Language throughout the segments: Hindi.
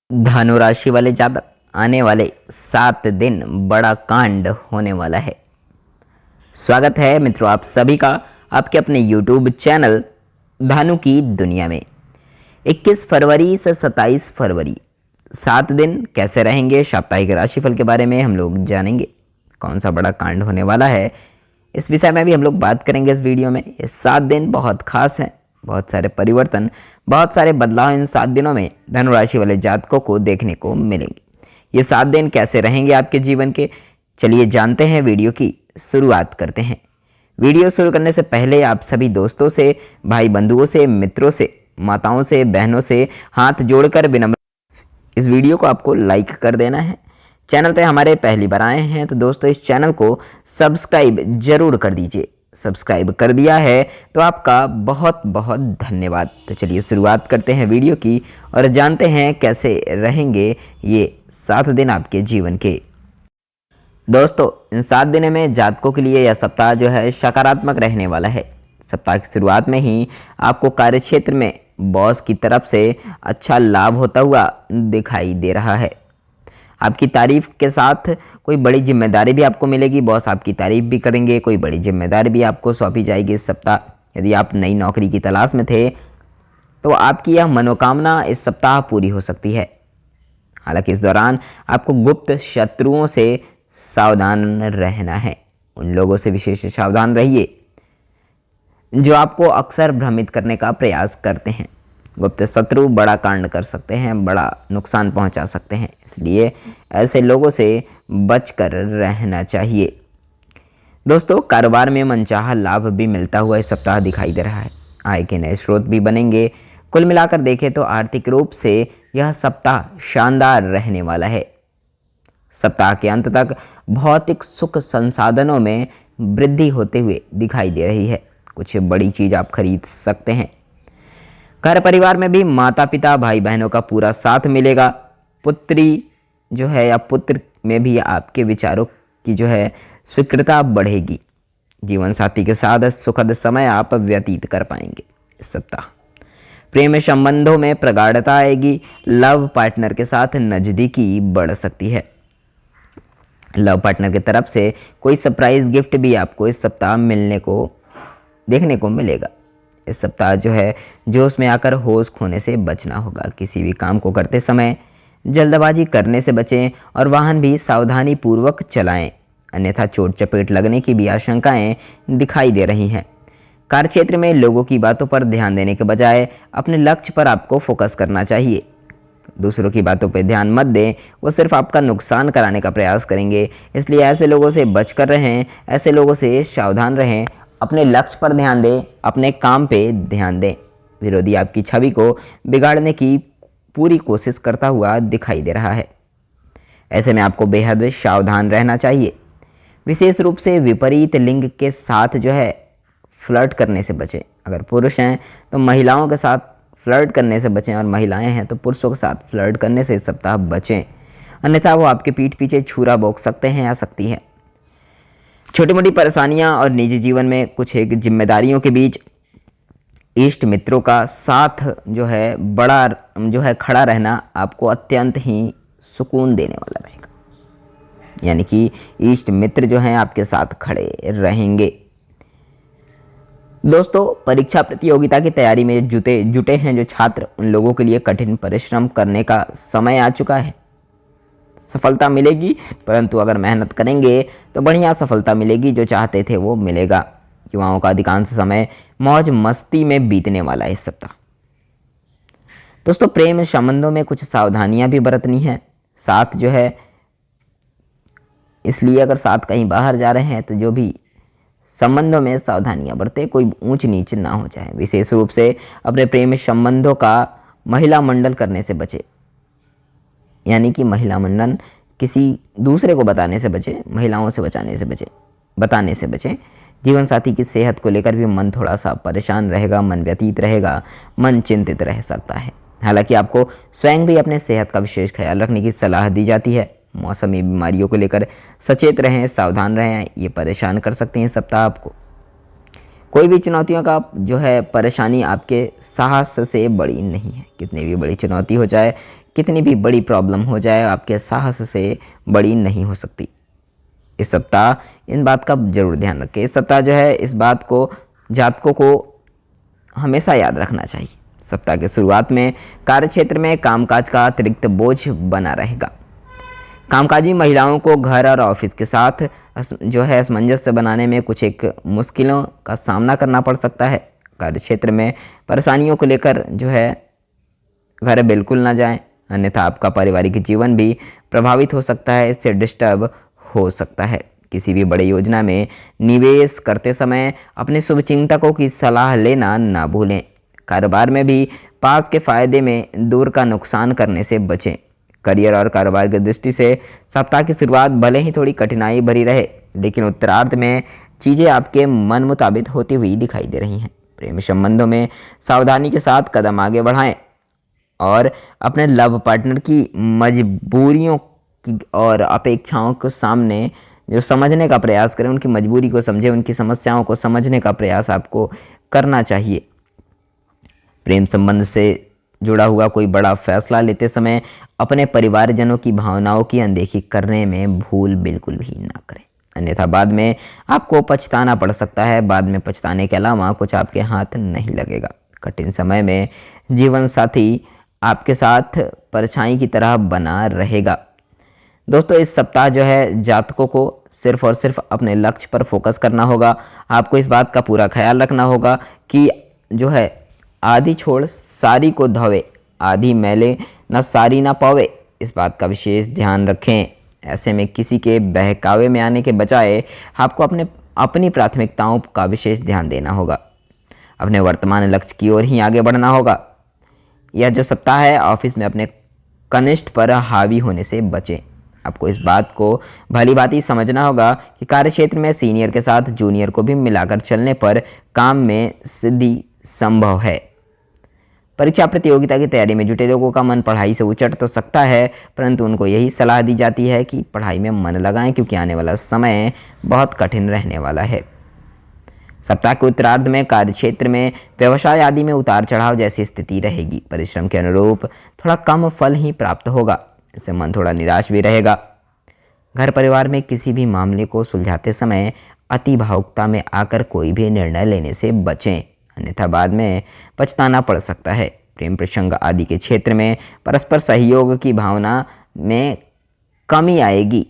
धनु राशि वाले जातक आने वाले 7 दिन बड़ा कांड होने वाला है। स्वागत है मित्रों आप सभी का आपके अपने YouTube चैनल धनु की दुनिया में। 21 फरवरी से 27 फरवरी 7 दिन कैसे रहेंगे, साप्ताहिक राशिफल के बारे में हम लोग जानेंगे। कौन सा बड़ा कांड होने वाला है इस विषय में भी हम लोग बात करेंगे इस वीडियो में। ये 7 दिन बहुत खास हैं, बहुत सारे परिवर्तन, बहुत सारे बदलाव इन 7 दिनों में धनु राशि वाले जातकों को देखने को मिलेंगे। ये 7 दिन कैसे रहेंगे आपके जीवन के, चलिए जानते हैं। वीडियो की शुरुआत करते हैं। वीडियो शुरू करने से पहले आप सभी दोस्तों से, भाई बंधुओं से, मित्रों से, माताओं से, बहनों से हाथ जोड़कर विनम्र इस वीडियो को आपको लाइक कर देना है। चैनल पे हमारे पहली बार आए हैं तो दोस्तों इस चैनल को सब्सक्राइब जरूर कर दीजिए। सब्सक्राइब कर दिया है तो आपका बहुत बहुत धन्यवाद। तो चलिए शुरुआत करते हैं वीडियो की और जानते हैं कैसे रहेंगे ये 7 दिन आपके जीवन के। दोस्तों इन 7 दिनों में जातकों के लिए यह सप्ताह जो है सकारात्मक रहने वाला है। सप्ताह की शुरुआत में ही आपको कार्यक्षेत्र में बॉस की तरफ से अच्छा लाभ होता हुआ दिखाई दे रहा है। आपकी तारीफ के साथ कोई बड़ी जिम्मेदारी भी आपको मिलेगी। बॉस आपकी तारीफ भी करेंगे, कोई बड़ी जिम्मेदारी भी आपको सौंपी जाएगी इस सप्ताह। यदि आप नई नौकरी की तलाश में थे तो आपकी यह मनोकामना इस सप्ताह पूरी हो सकती है। हालांकि इस दौरान आपको गुप्त शत्रुओं से सावधान रहना है। उन लोगों से विशेष सावधान रहिए जो आपको अक्सर भ्रमित करने का प्रयास करते हैं। गुप्त शत्रु बड़ा कांड कर सकते हैं, बड़ा नुकसान पहुंचा सकते हैं, इसलिए ऐसे लोगों से बचकर रहना चाहिए। दोस्तों कारोबार में मनचाहा लाभ भी मिलता हुआ इस सप्ताह दिखाई दे रहा है। आय के नए स्रोत भी बनेंगे। कुल मिलाकर देखें तो आर्थिक रूप से यह सप्ताह शानदार रहने वाला है। सप्ताह के अंत तक भौतिक सुख संसाधनों में वृद्धि होते हुए दिखाई दे रही है। कुछ बड़ी चीज आप खरीद सकते हैं। घर परिवार में भी माता पिता भाई बहनों का पूरा साथ मिलेगा। पुत्री जो है या पुत्र में भी आपके विचारों की जो है स्वीकृता बढ़ेगी। जीवन साथी के साथ सुखद समय आप व्यतीत कर पाएंगे इस सप्ताह। प्रेम संबंधों में प्रगाढ़ता आएगी। लव पार्टनर के साथ नजदीकी बढ़ सकती है। लव पार्टनर की तरफ से कोई सरप्राइज गिफ्ट भी आपको इस सप्ताह देखने को मिलेगा। इस सप्ताह जो है जोश में आकर होश खोने से बचना होगा। किसी भी काम को करते समय जल्दबाजी करने से बचें और वाहन भी सावधानी पूर्वक चलाएं, अन्यथा चोट चपेट लगने की भी आशंकाएं दिखाई दे रही हैं। कार्यक्षेत्र में लोगों की बातों पर ध्यान देने के बजाय अपने लक्ष्य पर आपको फोकस करना चाहिए। दूसरों की बातों पर ध्यान मत दें, वो सिर्फ आपका नुकसान कराने का प्रयास करेंगे। इसलिए ऐसे लोगों से बचकर रहें, ऐसे लोगों से सावधान रहें। अपने लक्ष्य पर ध्यान दें, अपने काम पे ध्यान दें। विरोधी आपकी छवि को बिगाड़ने की पूरी कोशिश करता हुआ दिखाई दे रहा है। ऐसे में आपको बेहद सावधान रहना चाहिए। विशेष रूप से विपरीत लिंग के साथ जो है फ्लर्ट करने से बचें। अगर पुरुष हैं तो महिलाओं के साथ फ्लर्ट करने से बचें और महिलाएं हैं तो पुरुषों के साथ फ्लर्ट करने से इस सप्ताह बचें, अन्यथा वो आपके पीठ पीछे छुरा भोंक सकते हैं या सकती हैं। छोटी मोटी परेशानियां और निजी जीवन में कुछ एक जिम्मेदारियों के बीच इष्ट मित्रों का साथ जो है बड़ा जो है खड़ा रहना आपको अत्यंत ही सुकून देने वाला रहेगा। यानी कि इष्ट मित्र जो हैं आपके साथ खड़े रहेंगे। दोस्तों परीक्षा प्रतियोगिता की तैयारी में जुटे हैं जो छात्र, उन लोगों के लिए कठिन परिश्रम करने का समय आ चुका है। सफलता मिलेगी, परंतु अगर मेहनत करेंगे तो बढ़िया सफलता मिलेगी। जो चाहते थे वो मिलेगा। युवाओं का अधिकांश समय मौज मस्ती में बीतने वाला है इस सप्ताह। दोस्तों प्रेम संबंधों में कुछ सावधानियां भी बरतनी है। साथ जो है इसलिए अगर साथ कहीं बाहर जा रहे हैं तो जो भी संबंधों में सावधानियां बरतें, कोई ऊंच नीच ना हो जाए। विशेष रूप से अपने प्रेम संबंधों का महिला मंडल करने से बचे, यानी कि महिला मंडन किसी दूसरे को बताने से बचे, महिलाओं से बताने से बचे। जीवन साथी की सेहत को लेकर भी मन थोड़ा सा परेशान रहेगा, मन व्यतीत रहेगा, मन चिंतित रह सकता है। हालांकि आपको स्वयं भी अपने सेहत का विशेष ख्याल रखने की सलाह दी जाती है। मौसमी बीमारियों को लेकर सचेत रहें, सावधान रहें, ये परेशान कर सकते हैं इस सप्ताह आपको। कोई भी चुनौतियों का जो है परेशानी आपके साहस से बड़ी नहीं है। कितनी भी बड़ी चुनौती हो जाए, कितनी भी बड़ी प्रॉब्लम हो जाए आपके साहस से बड़ी नहीं हो सकती। इस सप्ताह इन बात का जरूर ध्यान रखें। इस सप्ताह जो है इस बात को जातकों को हमेशा याद रखना चाहिए। सप्ताह के शुरुआत में कार्यक्षेत्र में कामकाज का अतिरिक्त बोझ बना रहेगा। कामकाजी महिलाओं को घर और ऑफिस के साथ जो है सामंजस्य बनाने में कुछ एक मुश्किलों का सामना करना पड़ सकता है। कार्यक्षेत्र में परेशानियों को लेकर जो है घर बिल्कुल ना जाएं, अन्यथा आपका पारिवारिक जीवन भी प्रभावित हो सकता है, इससे डिस्टर्ब हो सकता है। किसी भी बड़ी योजना में निवेश करते समय अपने शुभचिंतकों की सलाह लेना ना भूलें। कारोबार में भी पास के फायदे में दूर का नुकसान करने से बचें। करियर और कारोबार की दृष्टि से सप्ताह की शुरुआत भले ही थोड़ी कठिनाई भरी रहे, लेकिन उत्तरार्ध में चीज़ें आपके मन मुताबिक होती हुई दिखाई दे रही हैं। प्रेम संबंधों में सावधानी के साथ कदम आगे बढ़ाएं और अपने लव पार्टनर की मजबूरियों की और अपेक्षाओं को सामने जो समझने का प्रयास करें, उनकी मजबूरी को समझें, उनकी समस्याओं को समझने का प्रयास आपको करना चाहिए। प्रेम संबंध से जुड़ा हुआ कोई बड़ा फैसला लेते समय अपने परिवारजनों की भावनाओं की अनदेखी करने में भूल बिल्कुल भी ना करें, अन्यथा बाद में आपको पछताना पड़ सकता है। बाद में पछताने के अलावा कुछ आपके हाथ नहीं लगेगा। कठिन समय में जीवन साथी आपके साथ परछाई की तरह बना रहेगा। दोस्तों, इस सप्ताह जो है जातकों को सिर्फ और सिर्फ अपने लक्ष्य पर फोकस करना होगा। आपको इस बात का पूरा ख्याल रखना होगा कि जो है आधी छोड़ सारी को धोवे, आधी मैले न सारी ना पावे। इस बात का विशेष ध्यान रखें। ऐसे में किसी के बहकावे में आने के बजाय आपको अपनी प्राथमिकताओं का विशेष ध्यान देना होगा। अपने वर्तमान लक्ष्य की ओर ही आगे बढ़ना होगा। यह जो सप्ताह है ऑफिस में अपने कनिष्ठ पर हावी होने से बचें। आपको इस बात को भली भांति समझना होगा कि कार्यक्षेत्र में सीनियर के साथ जूनियर को भी मिलाकर चलने पर काम में सिद्धि संभव है। परीक्षा प्रतियोगिता की तैयारी में जुटे लोगों का मन पढ़ाई से उचट तो सकता है, परंतु उनको यही सलाह दी जाती है कि पढ़ाई में मन लगाएं, क्योंकि आने वाला समय बहुत कठिन रहने वाला है। सप्ताह के उत्तरार्ध में कार्यक्षेत्र में व्यवसाय आदि में उतार चढ़ाव जैसी स्थिति रहेगी। परिश्रम के अनुरूप थोड़ा कम फल ही प्राप्त होगा, इससे मन थोड़ा निराश भी रहेगा। घर परिवार में किसी भी मामले को सुलझाते समय अति भावुकता में आकर कोई भी निर्णय लेने से बचें, अन्यथा बाद में पछताना पड़ सकता है। प्रेम प्रसंग आदि के क्षेत्र में परस्पर सहयोग की भावना में कमी आएगी।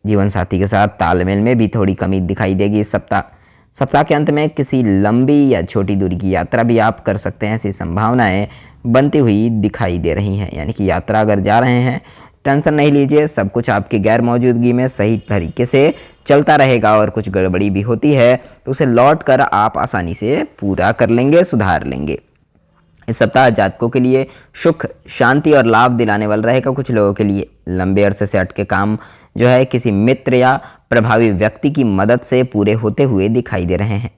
जीवन साथी के साथ तालमेल में भी थोड़ी कमी दिखाई देगी। इस सप्ताह के अंत में किसी लंबी या छोटी दूरी की यात्रा भी आप कर सकते हैं, ऐसी संभावनाएं बनती हुई दिखाई दे रही हैं। यानी कि यात्रा अगर जा रहे हैं, टेंशन नहीं लीजिए, सब कुछ आपकी गैर मौजूदगी में सही तरीके से चलता रहेगा। और कुछ गड़बड़ी भी होती है तो उसे लौट कर आप आसानी से पूरा कर लेंगे, सुधार लेंगे। इस सप्ताह जातकों के लिए सुख, शांति और लाभ दिलाने वाला रहेगा। कुछ लोगों के लिए लंबे अरसे से अटके काम जो है किसी मित्र या प्रभावी व्यक्ति की मदद से पूरे होते हुए दिखाई दे रहे हैं।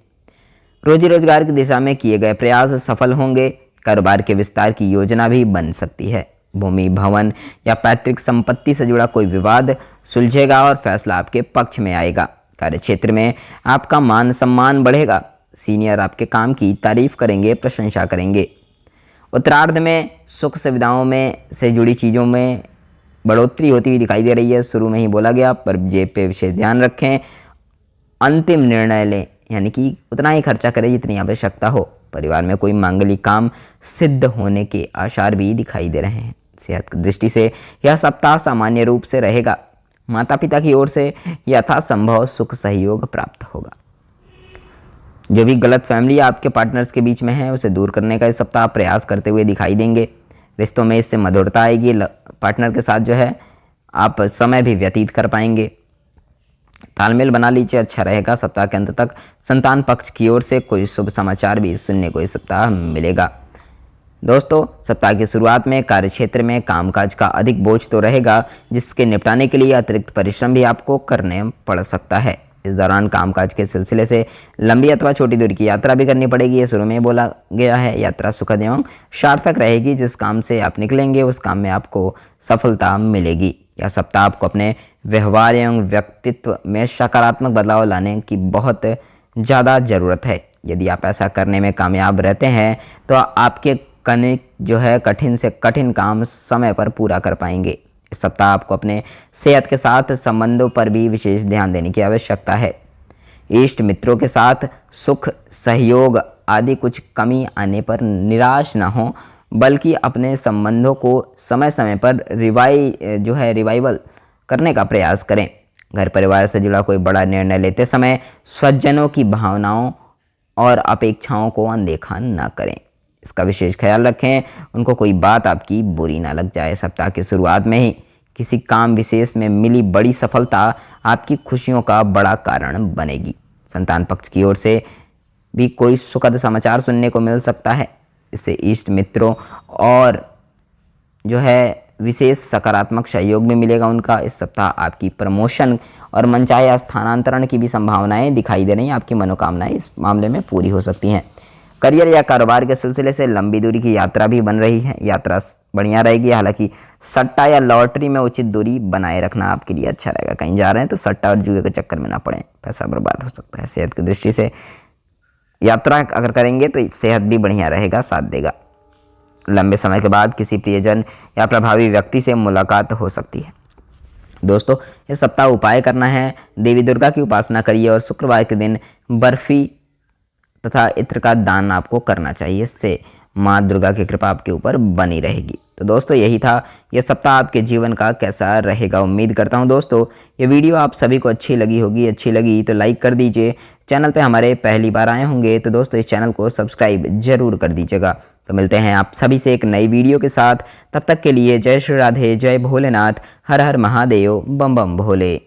रोजी रोजगार की दिशा में किए गए प्रयास सफल होंगे। कारोबार के विस्तार की योजना भी बन सकती है। भूमि, भवन या पैतृक संपत्ति से जुड़ा कोई विवाद सुलझेगा और फैसला आपके पक्ष में आएगा। कार्यक्षेत्र में आपका मान सम्मान बढ़ेगा। सीनियर आपके काम की तारीफ करेंगे, प्रशंसा करेंगे। उत्तरार्ध में सुख सुविधाओं में से जुड़ी चीज़ों में बढ़ोतरी होती हुई दिखाई दे रही है। शुरू में ही बोला गया, पर जेब पे विशेष ध्यान रखें। अंतिम निर्णय लें, यानी कि उतना ही खर्चा करें जितनी आवश्यकता हो। परिवार में कोई मांगलिक काम सिद्ध होने के आसार भी दिखाई दे रहे हैं। सेहत की दृष्टि से यह सप्ताह सामान्य रूप से रहेगा। माता पिता की ओर से यथासंभव सुख सहयोग प्राप्त होगा। जो भी गलत फैमिली आपके पार्टनर्स के बीच में है, उसे दूर करने का इस सप्ताह प्रयास करते हुए दिखाई देंगे। रिश्तों में इससे मधुरता आएगी। पार्टनर के साथ जो है आप समय भी व्यतीत कर पाएंगे। तालमेल बना लीजिए, अच्छा रहेगा। सप्ताह के अंत तक संतान पक्ष की ओर से कोई शुभ समाचार भी सुनने को इस सप्ताह मिलेगा। दोस्तों, सप्ताह की शुरुआत में कार्यक्षेत्र में कामकाज का अधिक बोझ तो रहेगा, जिसके निपटाने के लिए अतिरिक्त परिश्रम भी आपको करने पड़ सकता है। इस दौरान कामकाज के सिलसिले से लंबी अथवा छोटी दूरी की यात्रा भी करनी पड़ेगी। ये शुरू में बोला गया है। यात्रा सुखद एवं सार्थक रहेगी। जिस काम से आप निकलेंगे उस काम में आपको सफलता मिलेगी। यह सप्ताह आपको अपने व्यवहार एवं व्यक्तित्व में सकारात्मक बदलाव लाने की बहुत ज़्यादा ज़रूरत है। यदि आप ऐसा करने में कामयाब रहते हैं तो आपके कठिन से कठिन काम समय पर पूरा कर पाएंगे। इस सप्ताह आपको अपने सेहत के साथ संबंधों पर भी विशेष ध्यान देने की आवश्यकता है। इष्ट मित्रों के साथ सुख सहयोग आदि कुछ कमी आने पर निराश न हो, बल्कि अपने संबंधों को समय समय पर रिवाइवल करने का प्रयास करें। घर परिवार से जुड़ा कोई बड़ा निर्णय लेते समय स्वजनों की भावनाओं और अपेक्षाओं को अनदेखा न करें। इसका विशेष ख्याल रखें, उनको कोई बात आपकी बुरी ना लग जाए। सप्ताह की शुरुआत में ही किसी काम विशेष में मिली बड़ी सफलता आपकी खुशियों का बड़ा कारण बनेगी। संतान पक्ष की ओर से भी कोई सुखद समाचार सुनने को मिल सकता है। इससे इष्ट मित्रों और विशेष सकारात्मक सहयोग भी मिलेगा उनका। इस सप्ताह आपकी प्रमोशन और मनचाहे स्थानांतरण की भी संभावनाएं दिखाई दे रही हैं। आपकी मनोकामनाएं इस मामले में पूरी हो सकती हैं। करियर या कारोबार के सिलसिले से लंबी दूरी की यात्रा भी बन रही है। यात्रा बढ़िया रहेगी, हालांकि सट्टा या लॉटरी में उचित दूरी बनाए रखना आपके लिए अच्छा रहेगा। कहीं जा रहे हैं तो सट्टा और जुए के चक्कर में ना पड़ें, पैसा बर्बाद हो सकता है। सेहत की दृष्टि से यात्रा अगर करेंगे तो सेहत भी बढ़िया रहेगा, साथ देगा। लंबे समय के बाद किसी प्रियजन या प्रभावी व्यक्ति से मुलाकात हो सकती है। दोस्तों, इस सप्ताह उपाय करना है, देवी दुर्गा की उपासना करिए और शुक्रवार के दिन बर्फी तथा इत्र का दान आपको करना चाहिए। इससे माँ दुर्गा की कृपा आपके ऊपर बनी रहेगी। तो दोस्तों, यही था यह सप्ताह आपके जीवन का कैसा रहेगा। उम्मीद करता हूँ दोस्तों ये वीडियो आप सभी को अच्छी लगी होगी। अच्छी लगी तो लाइक कर दीजिए। चैनल पे हमारे पहली बार आए होंगे तो दोस्तों इस चैनल को सब्सक्राइब जरूर कर दीजिएगा। तो मिलते हैं आप सभी से एक नई वीडियो के साथ। तब तक के लिए जय श्री राधे, जय भोलेनाथ, हर हर महादेव, बम बम भोले।